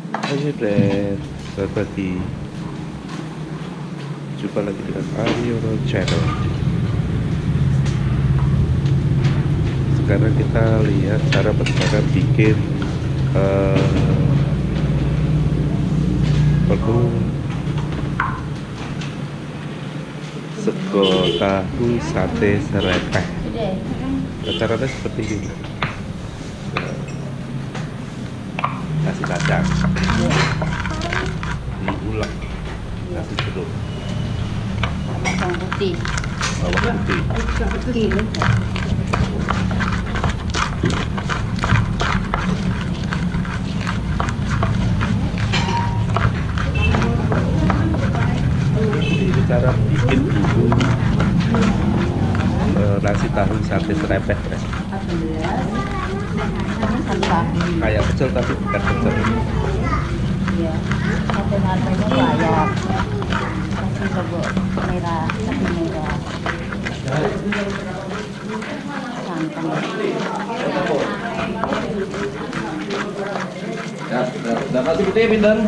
Hai friend, selamat pagi. Jumpa lagi dengan Aryono Channel. Sekarang kita lihat cara bagaimana bikin menu sego tahu sate serepeh. Caranya seperti ini. Kasih kacang, diulek, kasih jeruk, bawang putih. bawang putih, ini cara bikin bumbu nasi tahu sate serepeh, guys. Kayak pecel tapi bukan pecel. Iya, sate matanya banyak. Kasih logo merah, sate merah. Santan. Ya, dapat putih pinten?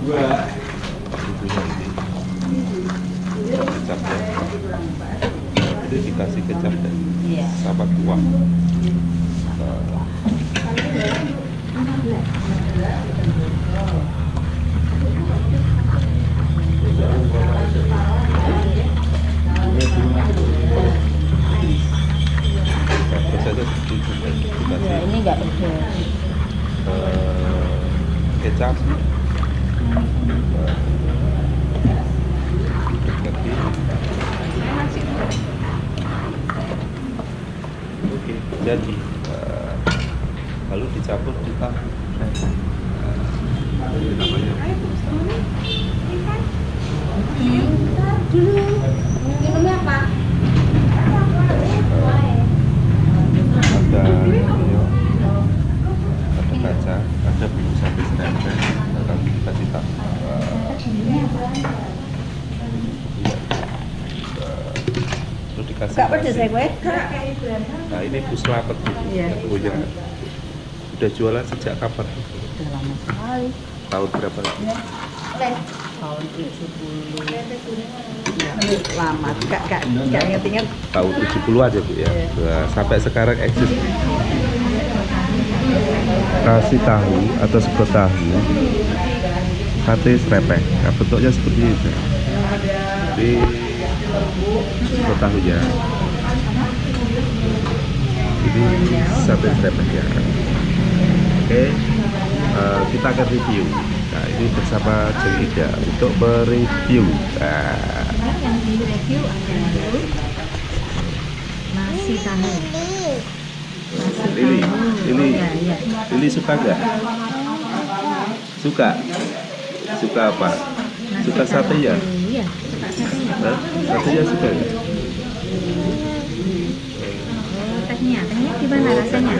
Dua. Kecap ya. Ini dikasih kecap ya. Iya. Sama kuah. Ya, ini enggak pedas. Kecap, oke, jadi lalu dicampur kita ada kacang, ada bumbu sate serepeh, lalu kita ditambah terus dikasih Enggak pedas ya, gue? nah ini puslapet Iya. punya udah jualan sejak kapan? Udah lama sekali. Tahun berapa? Tahun 70. Ya, lama. Enggak inget-inget. Tahun 70-an ya Bu ya. Nah, sampai sekarang eksis. Nasi tahu atau sego tahu sate serepeh. Nah, bentuknya seperti ini. Jadi sego tahunya. Ini sate serepeh ya. Oke, kita akan review. Nah, ini bersama Jeng Ida untuk mereview. Nah, Yang di review adalah nasi tahu. Lili suka nggak? Suka? Suka apa? Suka sate ya? Iya, suka satenya. Hah? Satenya suka nggak? Tehnya gimana rasanya?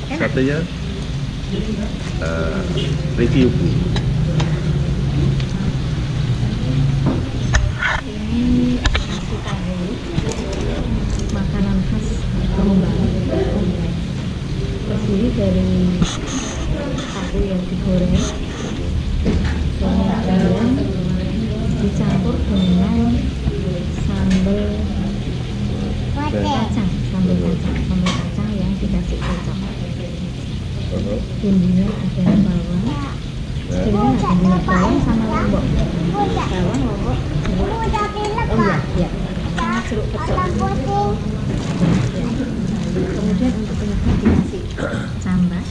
Enak. Satenya review Bu. Ini nasi tahu, makanan khas Rembang. Terdiri dari tahu yang digoreng, kemudian dicampur dengan sambal kacang, sambal kacang yang dikasih kecap. Bumbunya ada bawang, sebenarnya ada minyak bawang sama lombok. Bawang, lombok, jeruk. Oh iya, sama jeruk pecel. Ya. Kemudian untuk penyedap dikasih sambal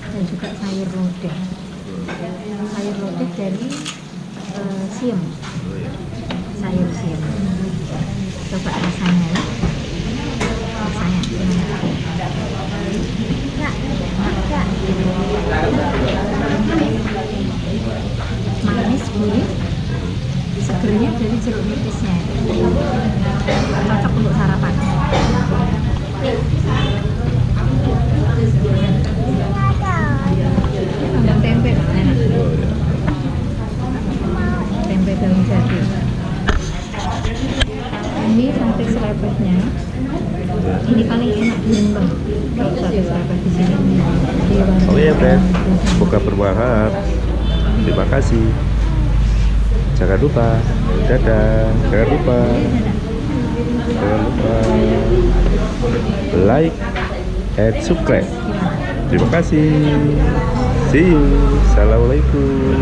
dan juga sayur lodeh. Sayur lodeh dari siam, sayur siam. Coba rasanya ya. Rasanya gimana? Manis, gurih, segernya dari jeruk nipisnya. Cocok untuk sarapan. Dan tempe enak. Tempe daun jati. Ini sate serepehnya. Ini paling enak di Rembang. Kalau sate serepeh di sini. Teh. Semoga bermanfaat. Terima kasih. Jangan lupa, dadah. Jangan lupa like and subscribe. Terima kasih. See you. Assalamualaikum.